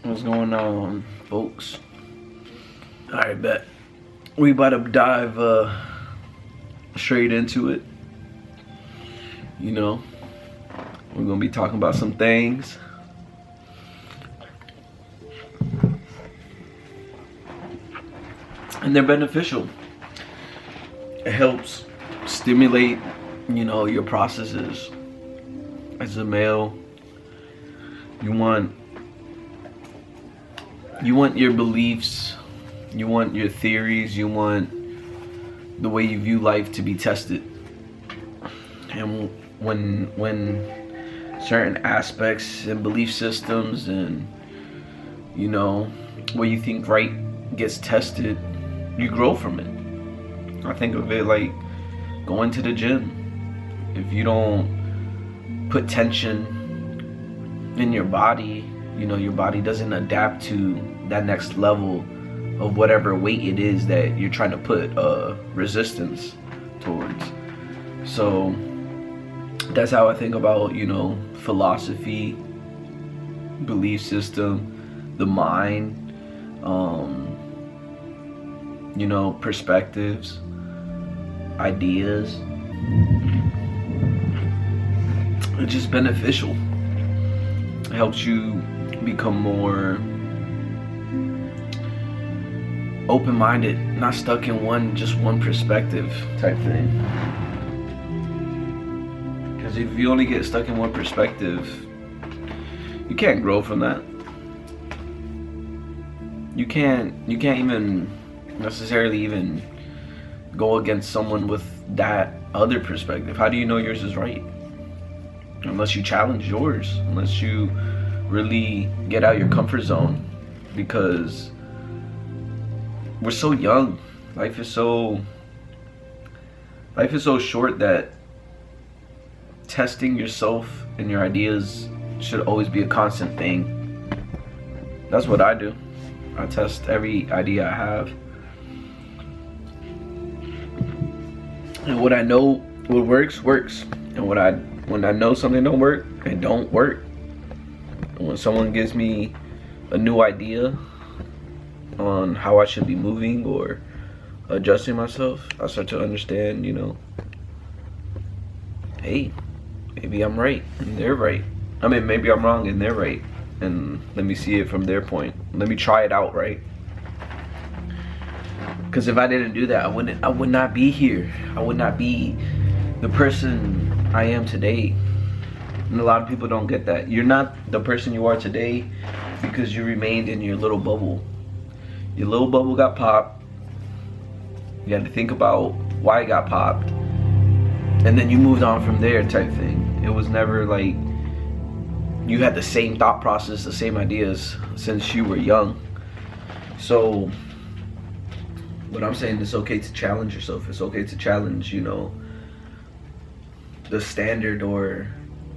What's going on, folks? Alright, bet. We about to dive straight into it. You know, we're gonna be talking about some things. And they're beneficial. It helps stimulate, you know, your processes. As a male, you want your beliefs, you want your theories, you want the way you view life to be tested. And when certain aspects and belief systems and, you know, what you think right gets tested, you grow from it. I think of it like going to the gym. If you don't put tension in your body, you know, your body doesn't adapt to that next level of whatever weight it is that you're trying to put resistance towards. So that's how I think about, you know, philosophy, belief system, the mind, you know, perspectives, ideas. It's just beneficial. It helps you become more open-minded, not stuck in just one perspective type thing. Because if you only get stuck in one perspective, you can't grow from that. You can't even necessarily even go against someone with that other perspective. How do you know yours is right? Unless you challenge yours, unless you really get out your comfort zone. Because we're so young. Life is so short that testing yourself and your ideas should always be a constant thing. That's what I do. I test every idea I have. And what I know what works. And when I know something don't work, it don't work. And when someone gives me a new idea on how I should be moving or adjusting myself, I start to understand, you know, hey, maybe I'm right and they're right. I mean, maybe I'm wrong and they're right. And let me see it from their point. Let me try it out, right? Because if I didn't do that, I would not be here. I would not be the person I am today. And a lot of people don't get that. You're not the person you are today because you remained in your little bubble. Your little bubble got popped. You had to think about why it got popped. And then you moved on from there type thing. It was never like you had the same thought process, the same ideas since you were young. So what I'm saying, it's okay to challenge yourself. It's okay to challenge, you know, the standard or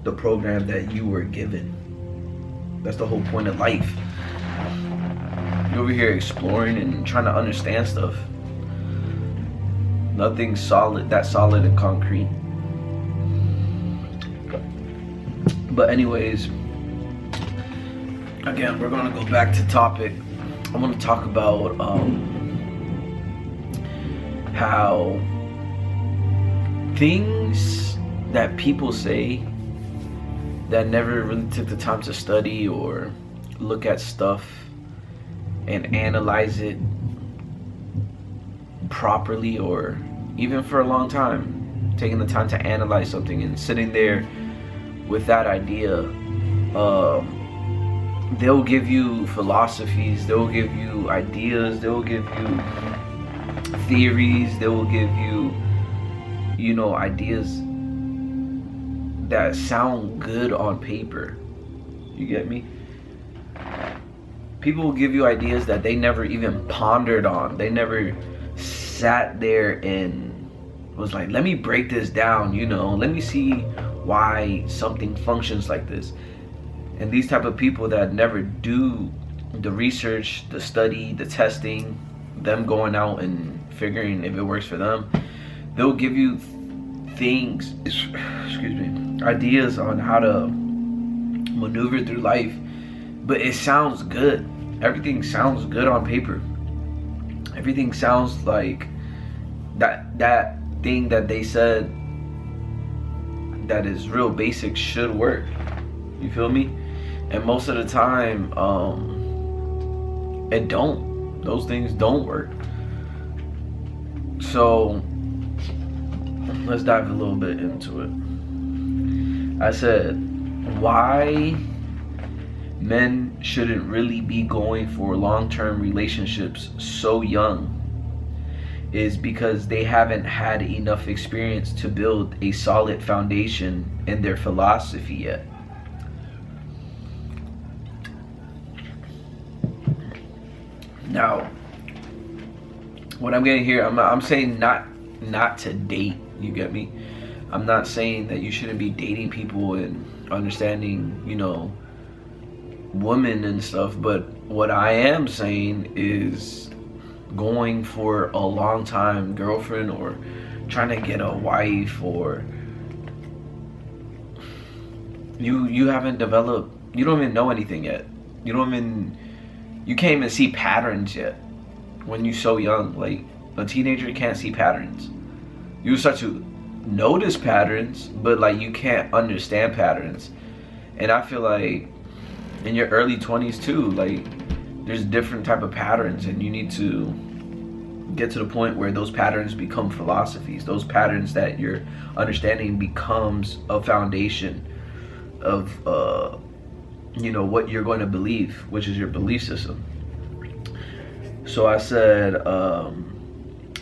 the program that you were given. That's the whole point of life. You're over here exploring and trying to understand stuff. Nothing's solid and concrete. But anyways, again, we're gonna go back to topic. I want to talk about how things that people say that never really took the time to study or look at stuff and analyze it properly, or even for a long time, taking the time to analyze something and sitting there with that idea. They'll give you philosophies, they'll give you ideas, they'll give you theories, they will give you, you know, ideas that sound good on paper. You get me? People will give you ideas that they never even pondered on. They never sat there and was like, let me break this down, you know, let me see why something functions like this. And these type of people that never do the research, the study, the testing, them going out and figuring if it works for them, they'll give you things, excuse me, ideas on how to maneuver through life but it sounds good. Everything sounds good on paper. Everything sounds like that thing that they said that is real basic should work. You feel me? And most of the time, it don't. Those things don't work. So let's dive a little bit into it. I said, why men shouldn't really be going for long-term relationships so young is because they haven't had enough experience to build a solid foundation in their philosophy yet. Now, what I'm getting here, I'm saying not to date, you get me? I'm not saying that you shouldn't be dating people and understanding, you know, women and stuff, but what I am saying is going for a long time girlfriend or trying to get a wife, or you haven't developed, you don't even know anything yet. You can't even see patterns yet when you're so young. Like, a teenager can't see patterns. You start to notice patterns, but like you can't understand patterns. And I feel like in your early 20s too, like there's different type of patterns, and you need to get to the point where those patterns become philosophies. Those patterns that you're understanding becomes a foundation of you know, what you're going to believe, which is your belief system. So I said,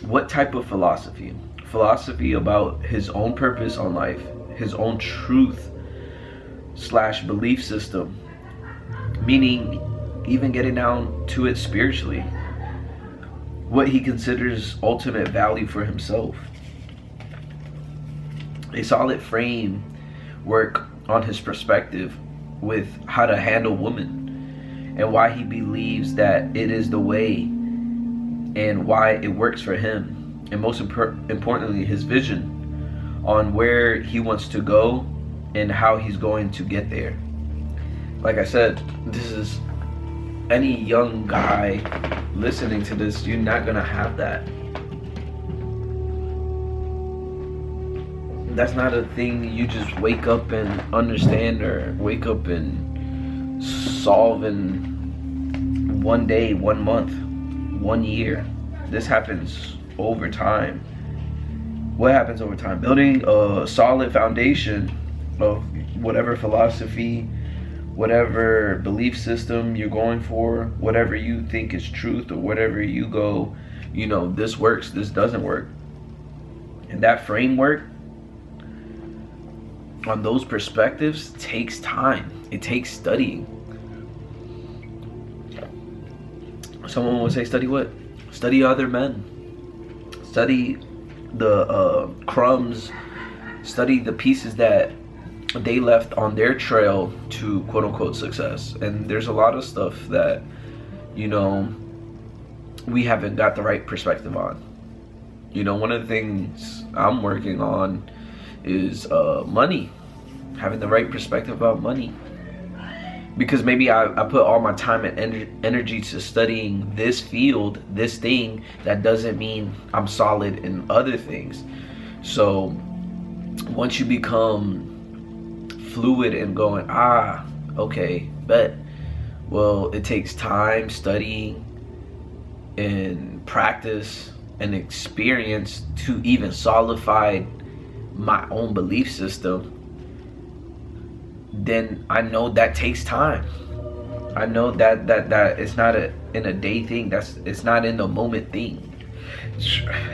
what type of philosophy? Philosophy about his own purpose on life, his own truth / belief system, meaning even getting down to it spiritually, what he considers ultimate value for himself, a solid framework on his perspective with how to handle women and why he believes that it is the way and why it works for him, and most importantly, his vision on where he wants to go and how he's going to get there. Like I said, this is any young guy listening to this, you're not gonna have that. That's not a thing you just wake up and understand, or wake up and solve in one day, 1 month, 1 year. This happens over time. What happens over time? Building a solid foundation of whatever philosophy, whatever belief system you're going for, whatever you think is truth, or whatever you go, you know, this works, this doesn't work. And that framework on those perspectives takes time. It takes studying. Someone would say, study what? Study other men. Study the crumbs. Study the pieces that they left on their trail to quote unquote success. And there's a lot of stuff that, you know, we haven't got the right perspective on. You know, one of the things I'm working on is money, having the right perspective about money. Because maybe I put all my time and energy to studying this field, this thing, that doesn't mean I'm solid in other things. So once you become fluid and going, okay, bet. Well, it takes time, studying, and practice and experience to even solidify my own belief system. Then I know that takes time. I know that it's not in a day thing. It's not in the moment thing.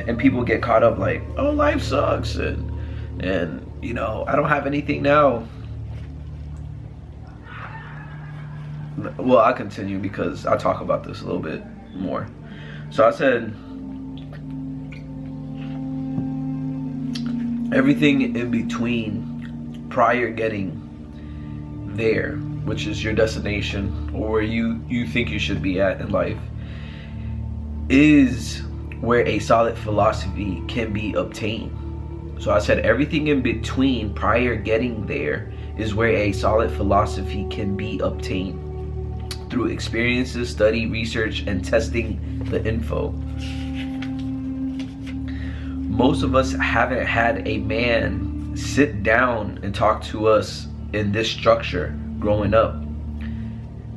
And people get caught up like, oh, life sucks, and you know, I don't have anything now. Well, I'll continue because I'll talk about this a little bit more. So I said, everything in between prior getting there, which is your destination or where you think you should be at in life, is where a solid philosophy can be obtained. So I said everything in between prior getting there is where a solid philosophy can be obtained. through experiences, study, research, and testing the info. Most of us haven't had a man sit down and talk to us in this structure growing up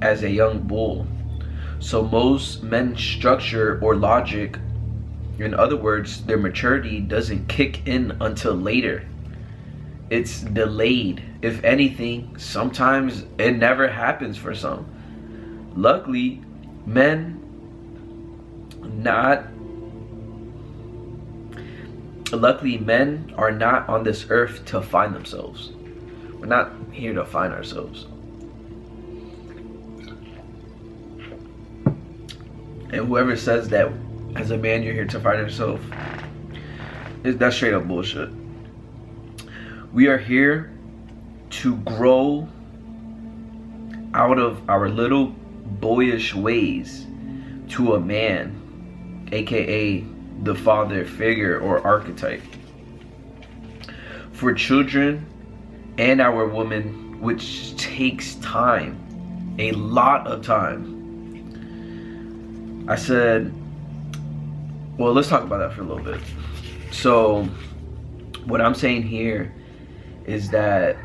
as a young bull. So most men's structure or logic, in other words, their maturity doesn't kick in until later. It's delayed. If anything, sometimes it never happens for some. Luckily, men are not on this earth to find themselves. We're not here to find ourselves. And whoever says that as a man you're here to find yourself, that's straight up bullshit. We are here to grow out of our little boyish ways to a man, aka the father figure or archetype. For children and our women, which takes time, a lot of time. I said, well, let's talk about that for a little bit. So what I'm saying here is that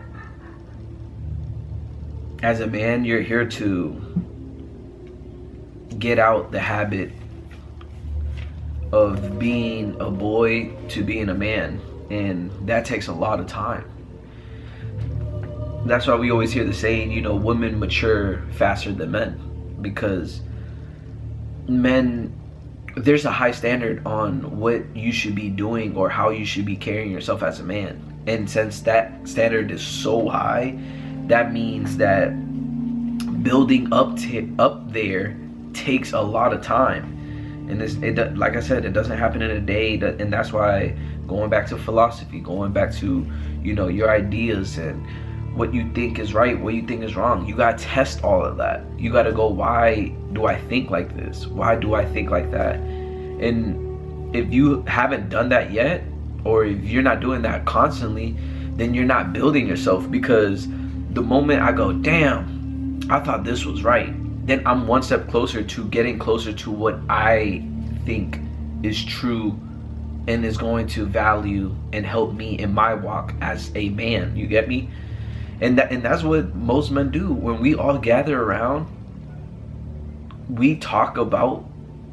as a man, you're here to get out the habit of being a boy to being a man, and that takes a lot of time. That's why we always hear the saying, you know, women mature faster than men, because men, there's a high standard on what you should be doing or how you should be carrying yourself as a man. And since that standard is so high, that means that building up there takes a lot of time. And like I said, it doesn't happen in a day. And that's why going back to philosophy, going back to, you know, your ideas and what you think is right, what you think is wrong, you gotta test all of that. You gotta go, why do I think like this? Why do I think like that? And if you haven't done that yet, or if you're not doing that constantly, then you're not building yourself. Because the moment I go, damn, I thought this was right, then I'm one step closer to getting closer to what I think is true and is going to value and help me in my walk as a man. You get me? And that's what most men do. When we all gather around, we talk about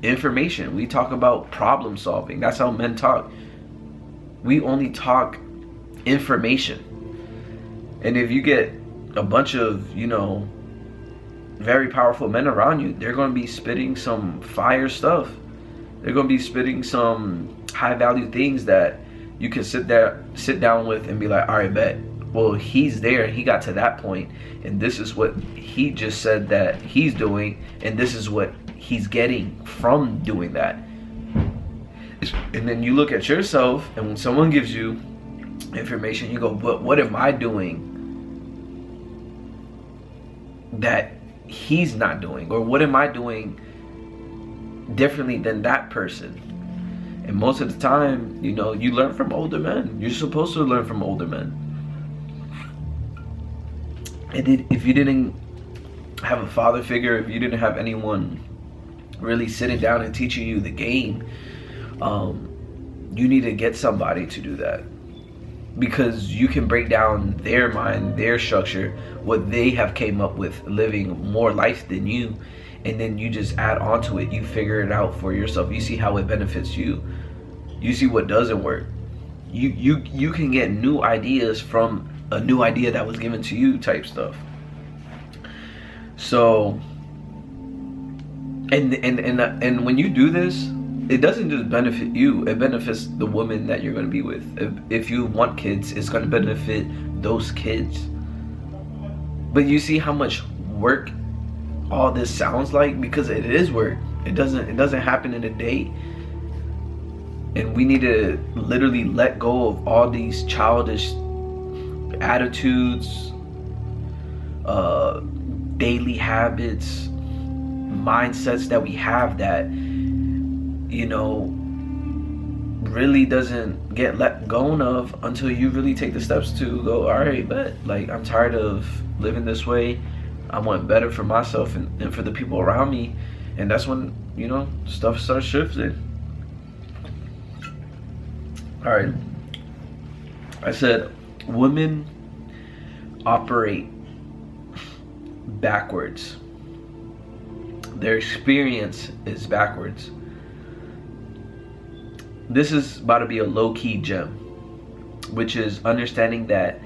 information. We talk about problem solving. That's how men talk. We only talk information. And if you get a bunch of, you know, very powerful men around you, they're going to be spitting some fire stuff. They're going to be spitting some high value things that you can sit down with and be like, all right, bet. Well, he's there, he got to that point, and this is what he just said that he's doing, and this is what he's getting from doing that. And then you look at yourself, and when someone gives you information, you go, but what am I doing that he's not doing? Or what am I doing differently than that person? And most of the time, you know, you learn from older men. You're supposed to learn from older men. And if you didn't have a father figure, if you didn't have anyone really sitting down and teaching you the game, you need to get somebody to do that. Because you can break down their mind, their structure, what they have came up with living more life than you, and then you just add on to it. You figure it out for yourself. You see how it benefits you. You see what doesn't work. You can get new ideas from a new idea that was given to you type stuff. So and when you do this, it doesn't just benefit you, it benefits the woman that you're going to be with. If you want kids, it's going to benefit those kids. But you see how much work all this sounds like? Because it is work. It doesn't happen in a day. And we need to literally let go of all these childish attitudes, daily habits, mindsets that we have that, you know, really doesn't get let go of until you really take the steps to go, all right, but like, I'm tired of living this way. I want better for myself and for the people around me. And that's when, you know, stuff starts shifting. All right. I said women operate backwards. Their experience is backwards. This is about to be a low-key gem, which is understanding that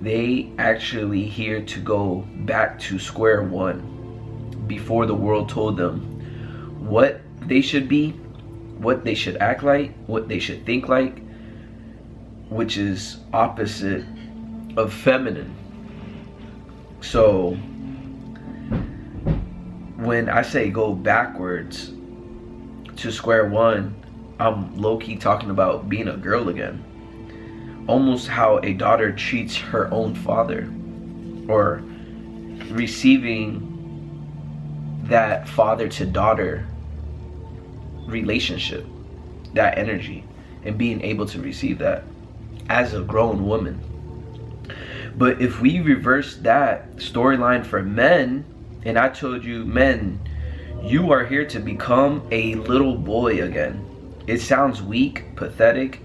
they actually here to go back to square one before the world told them what they should be, what they should act like, what they should think like, which is opposite of feminine. So when I say go backwards to square one, I'm low-key talking about being a girl again. Almost how a daughter treats her own father, or receiving that father to daughter relationship, that energy, and being able to receive that as a grown woman. But if we reverse that storyline for men, and I told you, men, you are here to become a little boy again. It sounds weak, pathetic,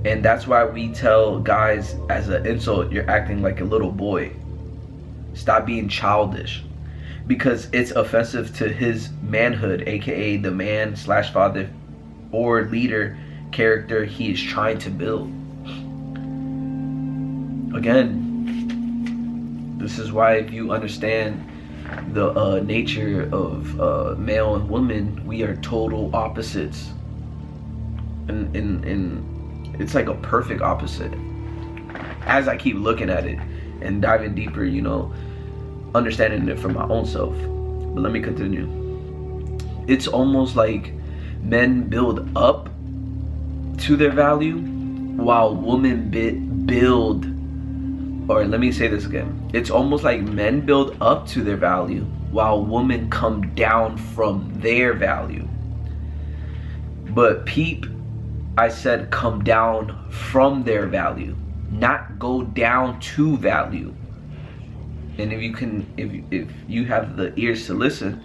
and that's why we tell guys as an insult, you're acting like a little boy. Stop being childish. Because it's offensive to his manhood, aka the man / father or leader character he is trying to build. Again, this is why if you understand the nature of male and woman, we are total opposites. And it's like a perfect opposite. As I keep looking at it and diving deeper, you know, understanding it for my own self. But let me continue. It's almost like men build up to their value while women build, or let me say this again. It's almost like men build up to their value while women come down from their value. But peep, I said come down from their value, not go down to value. And if you can, if you have the ears to listen,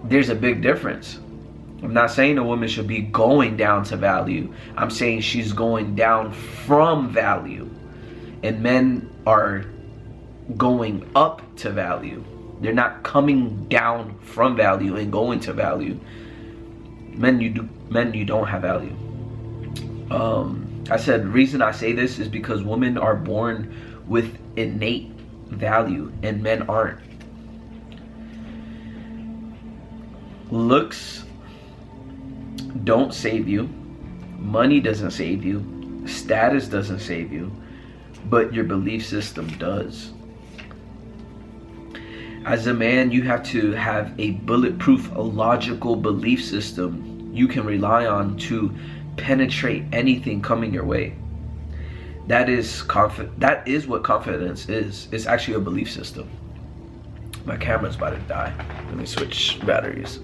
there's a big difference. I'm not saying a woman should be going down to value. I'm saying she's going down from value. And men are going up to value. They're not coming down from value and going to value. Men, you don't have value. I said the reason I say this is because women are born with innate value and men aren't. Looks don't save you. Money doesn't save you. Status doesn't save you. But your belief system does. As a man, you have to have a bulletproof, logical belief system you can rely on to penetrate anything coming your way. That is what confidence is. It's actually a belief system. My camera's about to die. Let me switch batteries.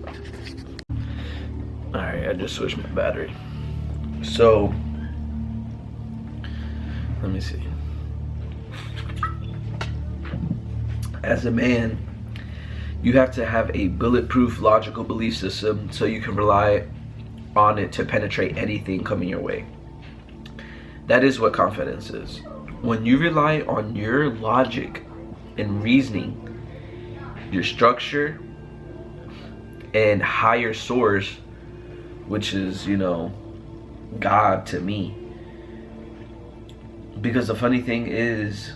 Alright, I just switched my battery. So, let me see. As a man, you have to have a bulletproof, logical belief system so you can rely on it to penetrate anything coming your way. That is what confidence is. When you rely on your logic and reasoning, your structure and higher source, which is, you know, God to me. Because the funny thing is,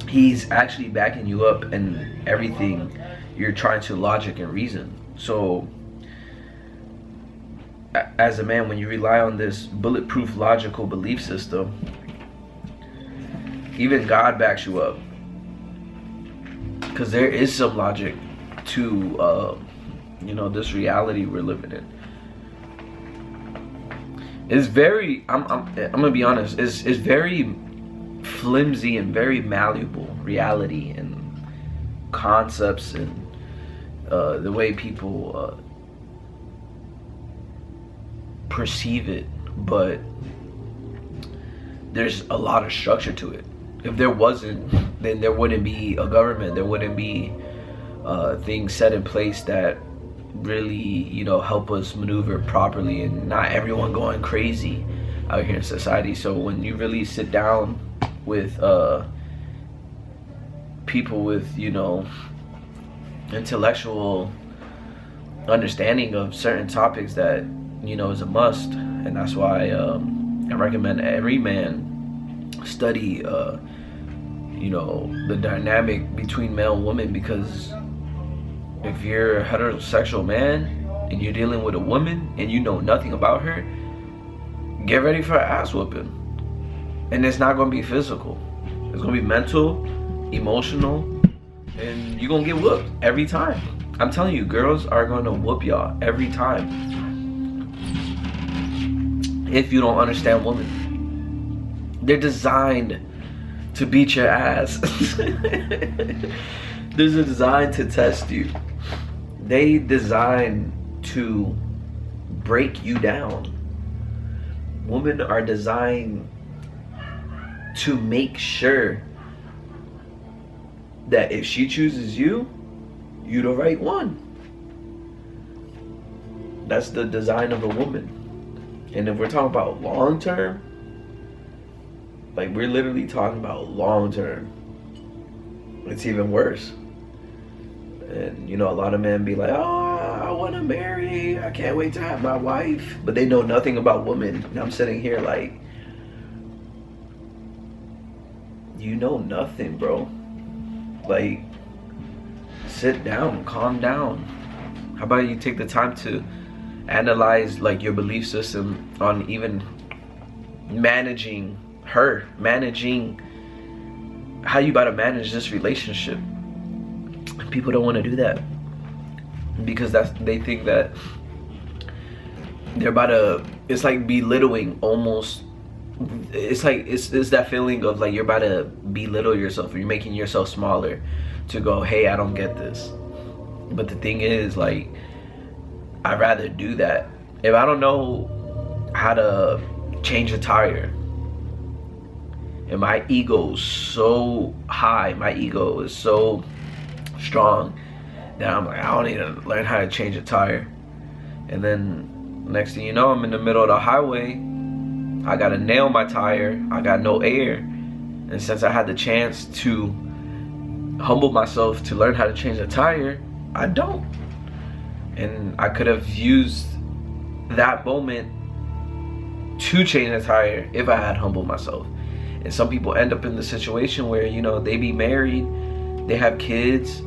he's actually backing you up in everything you're trying to logic and reason. So as a man, when you rely on this bulletproof logical belief system, even God backs you up, because there is some logic to you know, this reality we're living in. It's very, I'm gonna be honest, it's very flimsy and very malleable reality and concepts and the way people perceive it, but there's a lot of structure to it. If there wasn't, then there wouldn't be a government. There wouldn't be things set in place that really, you know, help us maneuver properly, and not everyone going crazy out here in society. So when you really sit down with people with, you know, intellectual understanding of certain topics, that, you know, is a must. And that's why I recommend every man study you know, the dynamic between male and woman, because if you're a heterosexual man and you're dealing with a woman and you know nothing about her, get ready for an ass whooping. And it's not going to be physical. It's going to be mental, emotional, and you're going to get whooped every time. I'm telling you, girls are going to whoop y'all every time if you don't understand women. They're designed to beat your ass. They're designed to test you. They designed to break you down. Women are designed to make sure that if she chooses you, you're the right one. That's the design of a woman. And if we're talking about long term, like, we're literally talking about long term, it's even worse. And, you know, a lot of men be like, oh, I want to marry, I can't wait to have my wife. But they know nothing about women. And I'm sitting here like, you know nothing, bro. Like, sit down, calm down. How about you take the time to analyze, like, your belief system on even managing her, managing how you about to manage this relationship. People don't want to do that because they think that they're about to, it's like belittling almost. It's like it's that feeling of like you're about to belittle yourself, or you're making yourself smaller to go, hey, I don't get this. But the thing is, like, I'd rather do that. If I don't know how to change a tire, and my ego's so high, my ego is so strong, that I'm like, I don't need to learn how to change a tire. And then next thing you know, I'm in the middle of the highway, I gotta nail my tire, I got no air. And since I had the chance to humble myself to learn how to change a tire, I don't. And I could have used that moment to change a tire if I had humbled myself. And some people end up in the situation where, you know, they be married, they have kids,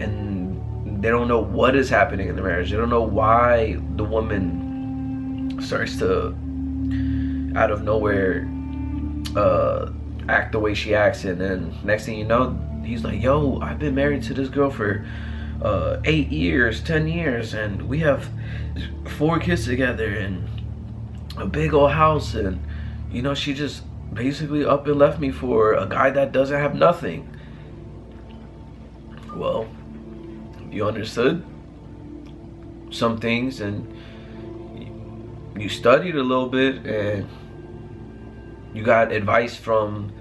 and they don't know what is happening in the marriage. They don't know why the woman starts to, out of nowhere, act the way she acts. And then next thing you know, he's like, yo, I've been married to this girl for 8 years, 10 years, and we have 4 kids together and a big old house, and, you know, she just basically up and left me for a guy that doesn't have nothing. Well, you understood some things and you studied a little bit, and you got advice from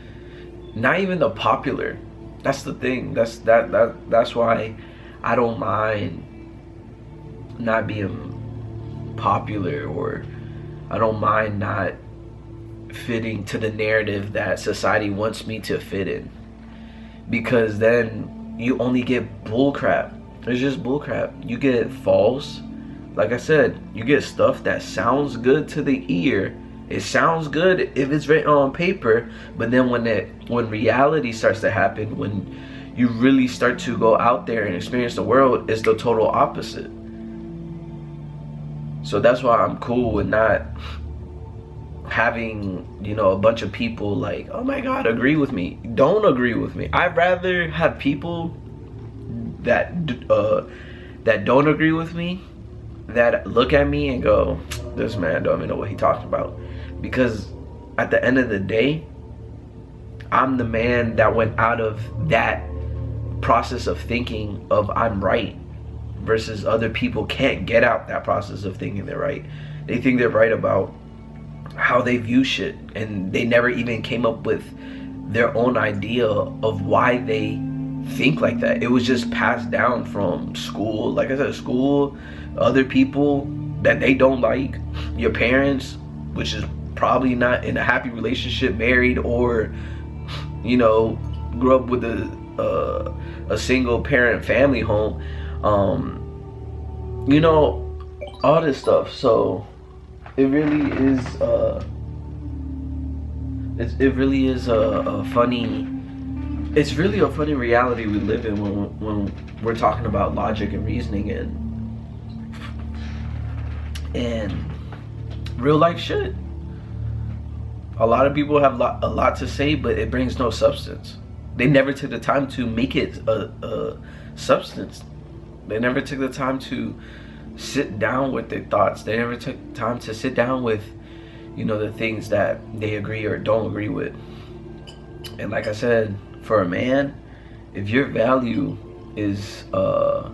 not even the popular. That's the thing. That's why I don't mind not being popular, or I don't mind not fitting to the narrative that society wants me to fit in, because then you only get bullcrap. It's just bullcrap. You get false, like I said, you get stuff that sounds good to the ear. It sounds good if it's written on paper, but then when reality starts to happen, when you really start to go out there and experience the world, it's the total opposite. So that's why I'm cool with not having, you know, a bunch of people like, oh my god, agree with me. Don't agree with me. I'd rather have people that don't agree with me, that look at me and go, this man don't even know what he talking about. Because at the end of the day, I'm the man that went out of that process of thinking of I'm right, versus other people can't get out that process of thinking they're right. They think they're right about how they view shit, and they never even came up with their own idea of why they think like that. It was just passed down from school, like I said, school, other people that they don't like, your parents, which is probably not in a happy relationship, married, or you know, grew up with a single parent family home, you know, all this stuff. So it really is it really is a funny, it's really a funny reality we live in when we're talking about logic and reasoning and real life shit. A lot of people have a lot to say, but it brings no substance. They never took the time to make it a substance. They never took the time to sit down with their thoughts. They never took time to sit down with, you know, the things that they agree or don't agree with. And like I said, for a man, if your value is not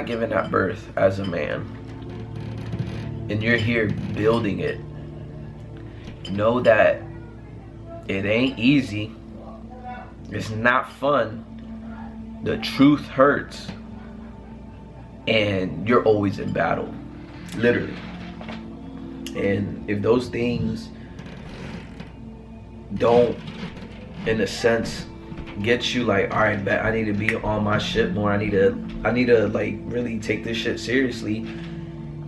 given at birth as a man, and you're here building it, know that it ain't easy. It's not fun. The truth hurts, and you're always in battle, literally. And if those things don't, in a sense, get you like, all right, bet I need to be on my shit more. I need to like really take this shit seriously.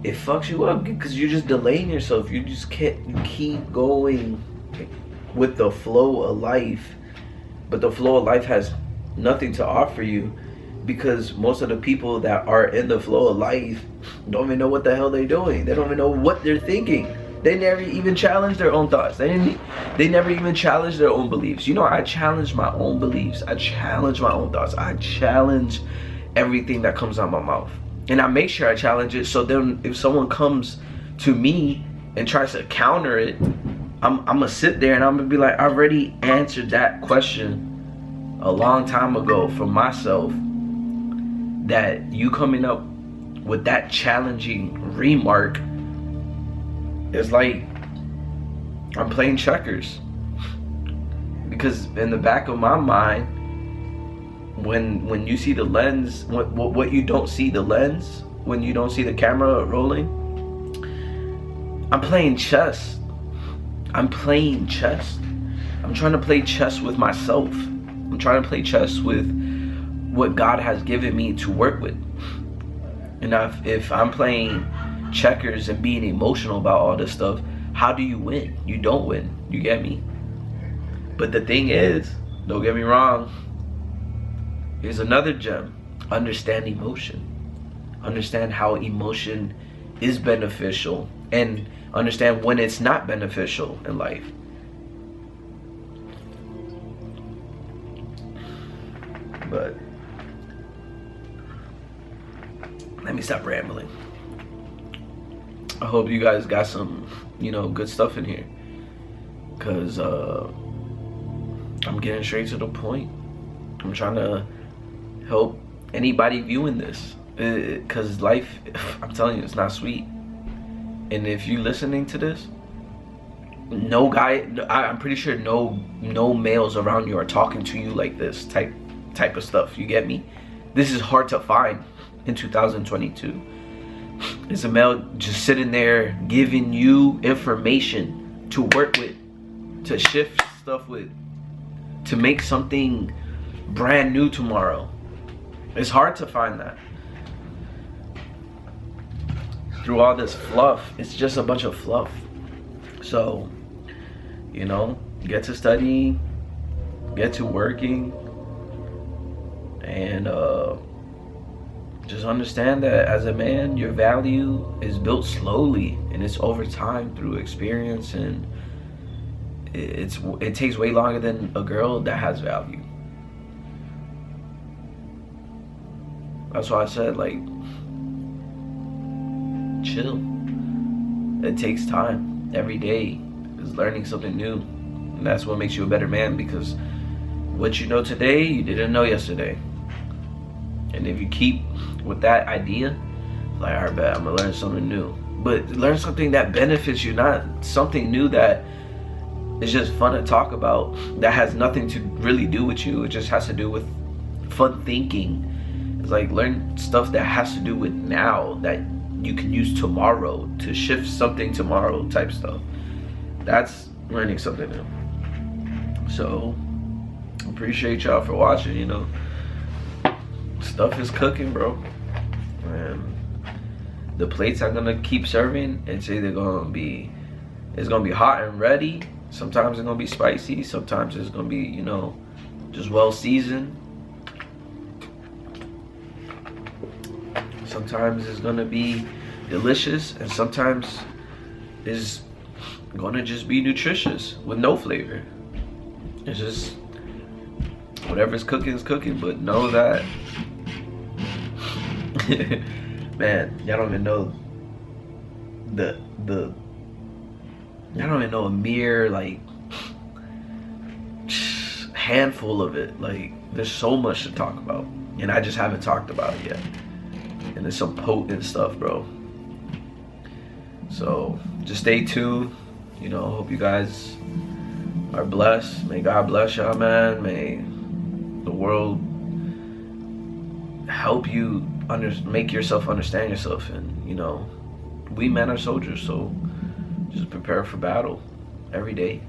It fucks you up because you're just delaying yourself. You just can't. You keep going with the flow of life, but the flow of life has nothing to offer you, because most of the people that are in the flow of life don't even know what the hell they're doing. They don't even know what they're thinking. They never even challenge their own thoughts. They never even challenge their own beliefs. You know, I challenge my own beliefs. I challenge my own thoughts. I challenge everything that comes out of my mouth. And I make sure I challenge it, so then if someone comes to me and tries to counter it, I'm gonna sit there and I'm gonna be like, I already answered that question a long time ago for myself. That you coming up with that challenging remark is like I'm playing checkers. Because in the back of my mind, when you see the lens, what you don't see the lens, when you don't see the camera rolling, I'm playing chess. I'm playing chess. I'm trying to play chess with myself. I'm trying to play chess with what God has given me to work with. And if I'm playing checkers and being emotional about all this stuff, how do you win? You don't win. You get me? But the thing is, don't get me wrong, here's another gem. Understand emotion. Understand how emotion is beneficial, and understand when it's not beneficial in life. But let me stop rambling. I hope you guys got some, you know, good stuff in here, because I'm getting straight to the point. I'm trying to help anybody viewing this, because life, I'm telling you, it's not sweet. And if you listening to this, no guy, I'm pretty sure no males around you are talking to you like this type of stuff. You get me? This is hard to find in 2022. It's a male just sitting there giving you information to work with, to shift stuff with, to make something brand new tomorrow. It's hard to find that. Through all this fluff, it's just a bunch of fluff. So, you know, get to studying, get to working, and just understand that as a man, your value is built slowly, and it's over time through experience, and it takes way longer than a girl that has value. That's why I said, like, chill. It takes time. Every day is learning something new, and that's what makes you a better man, because what you know today, you didn't know yesterday. And if you keep with that idea, like, alright, bet I'm gonna learn something new, but learn something that benefits you, not something new that it's just fun to talk about. That has nothing to really do with you. It just has to do with fun thinking. It's like learn stuff that has to do with now that you can use tomorrow to shift something tomorrow type stuff. That's learning something new. So appreciate y'all for watching. You know, stuff is cooking, bro, and the plates are gonna keep serving. It's either gonna be hot and ready. Sometimes it's gonna be spicy. Sometimes it's gonna be, you know, just well seasoned. Sometimes it's gonna be delicious, and sometimes it's gonna just be nutritious with no flavor. It's just whatever's cooking is cooking, but know that man, y'all don't even know y'all don't even know a mere like handful of it. Like there's so much to talk about, and I just haven't talked about it yet. And there's some potent stuff, bro. So just stay tuned. You know, hope you guys are blessed. May God bless y'all, man. May the world help you make yourself understand yourself. And you know, we men are soldiers, so just prepare for battle every day.